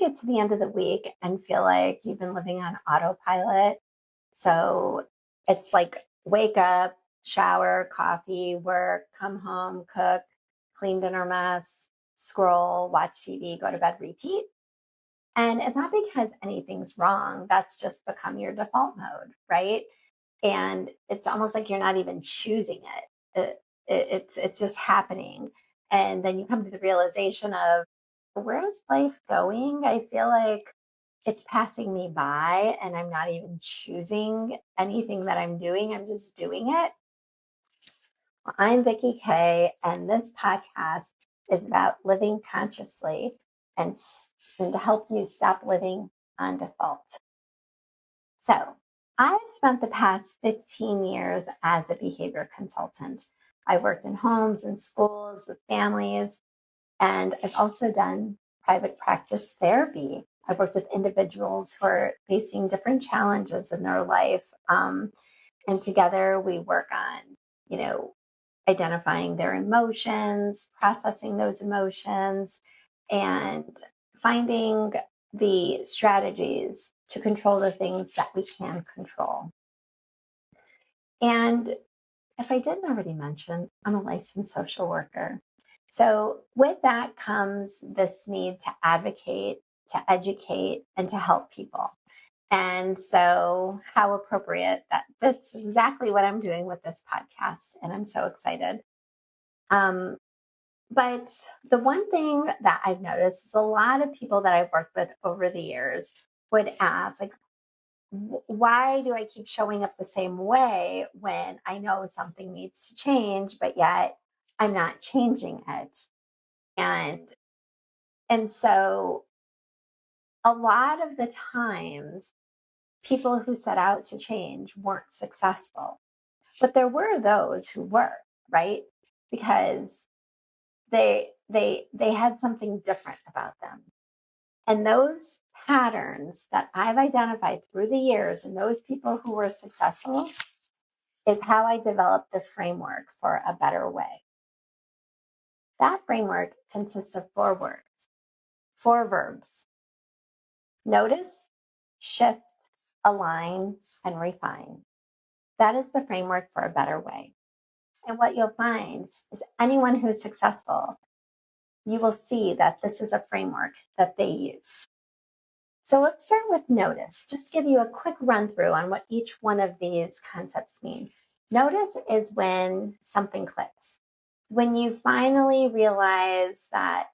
get to the end of the week and feel like you've been living on autopilot. So it's like wake up, shower, coffee, work, come home, cook, clean dinner mess, scroll, watch TV, go to bed, repeat. And it's not because anything's wrong. That's just become your default mode, right? And it's almost like you're not even choosing it's just happening. And then you come to the realization of, where's life going? I feel like it's passing me by and I'm not even choosing anything that I'm doing. I'm just doing it. Well, I'm Vicki K, and this podcast is about living consciously and, and to help you stop living on default. So I've spent the past 15 years as a behavior consultant. I worked in homes and schools with families, and I've also done private practice therapy. I've worked with individuals who are facing different challenges in their life. And together we work on, identifying their emotions, processing those emotions, and finding the strategies to control the things that we can control. And if I didn't already mention, I'm a licensed social worker. So with that comes this need to advocate, to educate, and to help people. And so how appropriate that's exactly what I'm doing with this podcast. And I'm so excited. But the one thing that I've noticed is a lot of people that I've worked with over the years would ask, like, why do I keep showing up the same way when I know something needs to change, but yet I'm not changing it? And so a lot of the times, people who set out to change weren't successful, but there were those who were, right? Because they had something different about them. And those patterns that I've identified through the years and those people who were successful is how I developed the framework for a better way. That framework consists of 4 words, 4 verbs: notice, shift, align, and refine. That is the framework for a better way. And what you'll find is anyone who's successful, you will see that this is a framework that they use. So let's start with notice. Just give you a quick run through on what each one of these concepts mean. Notice is when something clicks. When you finally realize that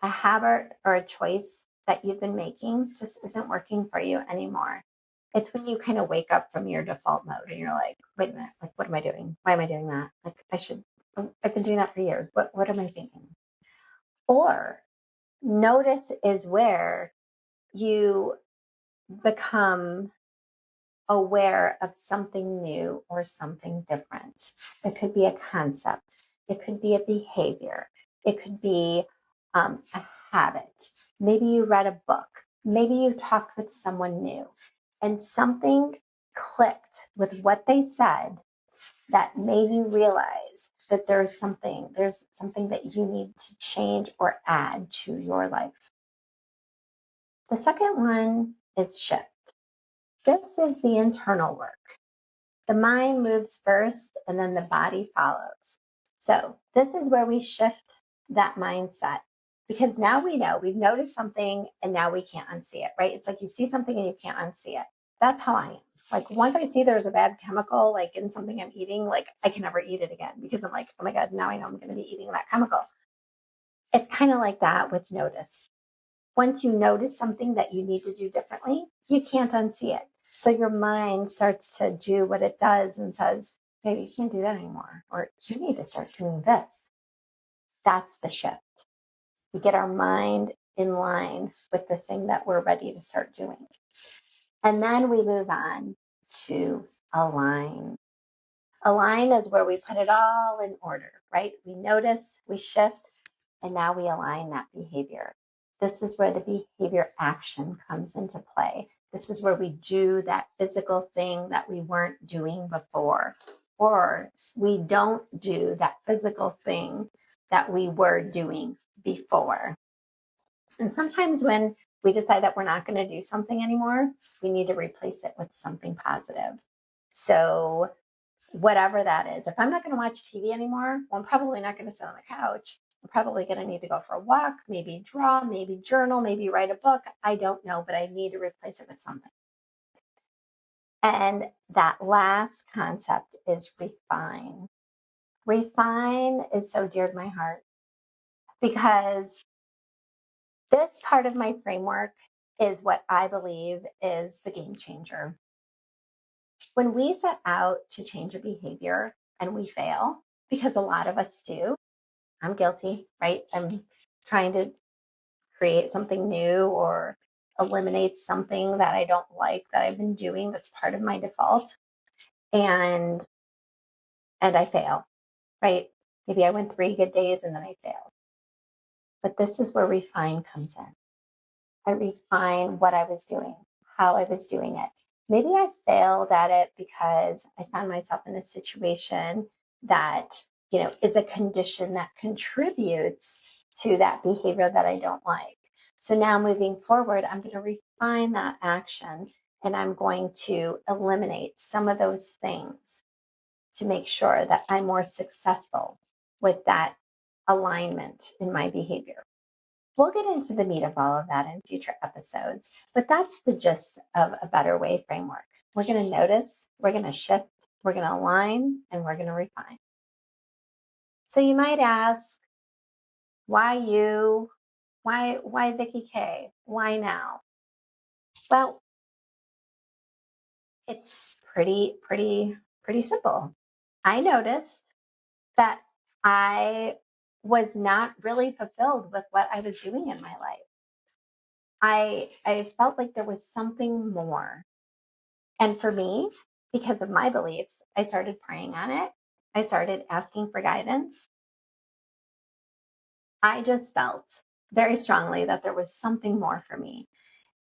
a habit or a choice that you've been making just isn't working for you anymore. It's when you kind of wake up from your default mode and you're like, wait a minute, like, what am I doing? Why am I doing that? Like, I've been doing that for years. What am I thinking? Or notice is where you become aware of something new or something different. It could be a concept. It could be a behavior. It could be a habit. Maybe you read a book. Maybe you talked with someone new and something clicked with what they said that made you realize that there's something that you need to change or add to your life. The second one is shift. This is the internal work. The mind moves first and then the body follows. So this is where we shift that mindset, because now we know we've noticed something and now we can't unsee it, right? It's like you see something and you can't unsee it. That's how I am. Like once I see there's a bad chemical, like in something I'm eating, like I can never eat it again because I'm like, oh my God, now I know I'm going to be eating that chemical. It's kind of like that with notice. Once you notice something that you need to do differently, you can't unsee it. So your mind starts to do what it does and says, maybe you can't do that anymore, or you need to start doing this. That's the shift. We get our mind in line with the thing that we're ready to start doing. And then we move on to align. Align is where we put it all in order, right? We notice, we shift, and now we align that behavior. This is where the behavior action comes into play. This is where we do that physical thing that we weren't doing before, or we don't do that physical thing that we were doing before. And sometimes when we decide that we're not going to do something anymore, we need to replace it with something positive. So whatever that is, if I'm not going to watch TV anymore, well, I'm probably not going to sit on the couch. I'm probably going to need to go for a walk, maybe draw, maybe journal, maybe write a book. I don't know, but I need to replace it with something. And that last concept is refine. Refine is so dear to my heart because this part of my framework is what I believe is the game changer. When we set out to change a behavior and we fail, because a lot of us do, I'm guilty, right? I'm trying to create something new or eliminate something that I don't like that I've been doing that's part of my default. And I fail, right? Maybe I went 3 good days and then I failed. But this is where refine comes in. I refine what I was doing, how I was doing it. Maybe I failed at it because I found myself in a situation that, is a condition that contributes to that behavior that I don't like. So now moving forward, I'm going to refine that action and I'm going to eliminate some of those things to make sure that I'm more successful with that alignment in my behavior. We'll get into the meat of all of that in future episodes, but that's the gist of a Better Way framework. We're going to notice, we're going to shift, we're going to align, and we're going to refine. So you might ask, why you? Why Vicki K? Why now? Well, it's pretty simple. I noticed that I was not really fulfilled with what I was doing in my life. I felt like there was something more. And for me, because of my beliefs, I started praying on it. I started asking for guidance. I just felt very strongly that there was something more for me.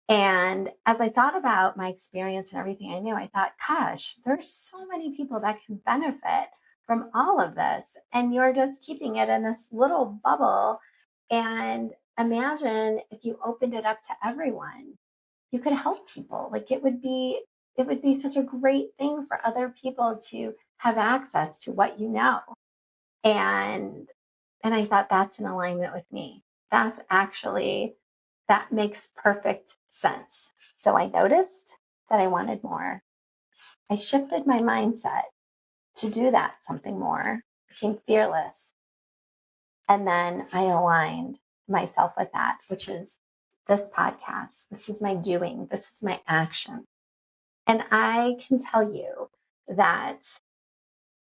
And as I thought about my experience and everything I knew, I thought, gosh, there's so many people that can benefit from all of this. And you're just keeping it in this little bubble. And imagine if you opened it up to everyone, you could help people. Like it would be such a great thing for other people to have access to what you know. And I thought that's in alignment with me. That makes perfect sense. So I noticed that I wanted more. I shifted my mindset to do that something more, became fearless. And then I aligned myself with that, which is this podcast. This is my doing. This is my action. And I can tell you that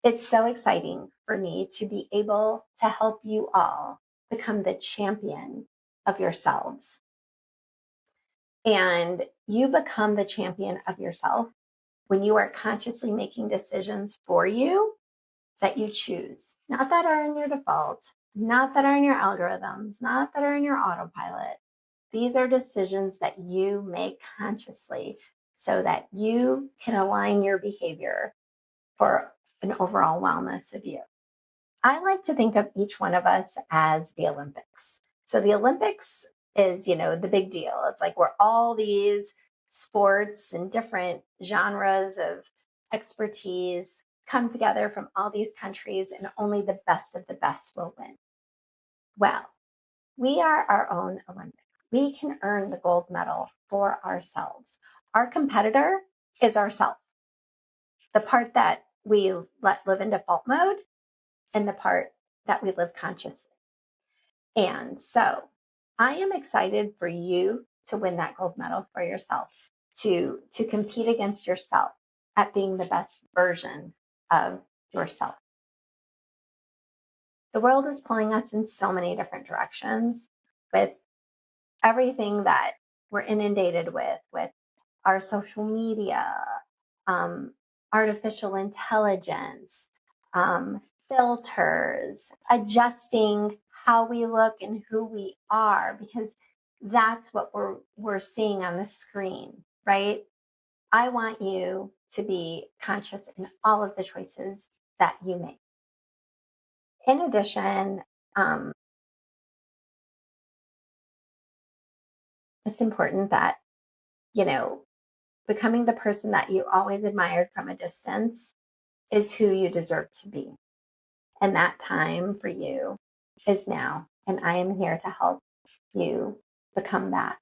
it's so exciting for me to be able to help you all become the champion of yourselves. And you become the champion of yourself when you are consciously making decisions for you that you choose, not that are in your default, not that are in your algorithms, not that are in your autopilot. These are decisions that you make consciously so that you can align your behavior for an overall wellness of you. I like to think of each one of us as the Olympics. So the Olympics is, the big deal. It's like where all these sports and different genres of expertise come together from all these countries and only the best of the best will win. Well, we are our own Olympic. We can earn the gold medal for ourselves. Our competitor is ourselves. The part that we let live in default mode and the part that we live consciously. And so I am excited for you to win that gold medal for yourself, to compete against yourself at being the best version of yourself. The world is pulling us in so many different directions with everything that we're inundated with our social media, artificial intelligence, filters, adjusting how we look and who we are, because that's what we're seeing on the screen, right? I want you to be conscious in all of the choices that you make. In addition, it's important that, becoming the person that you always admired from a distance is who you deserve to be. And that time for you is now. And I am here to help you become that.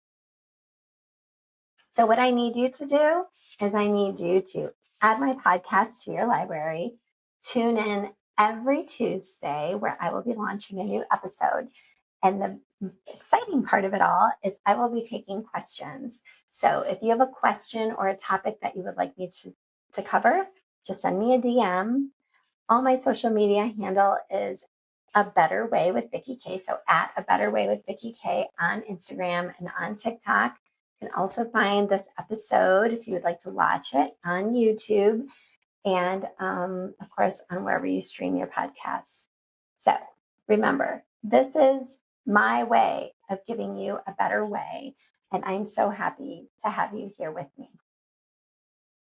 So what I need you to do is I need you to add my podcast to your library, tune in every Tuesday where I will be launching a new episode. And the exciting part of it all is I will be taking questions. So if you have a question or a topic that you would like me to cover, just send me a DM. All my social media handle is A Better Way with Vicki K. So at A Better Way with Vicki K on Instagram and on TikTok. You can also find this episode if you would like to watch it on YouTube and, of course, on wherever you stream your podcasts. So remember, this is my way of giving you a better way. And I'm so happy to have you here with me.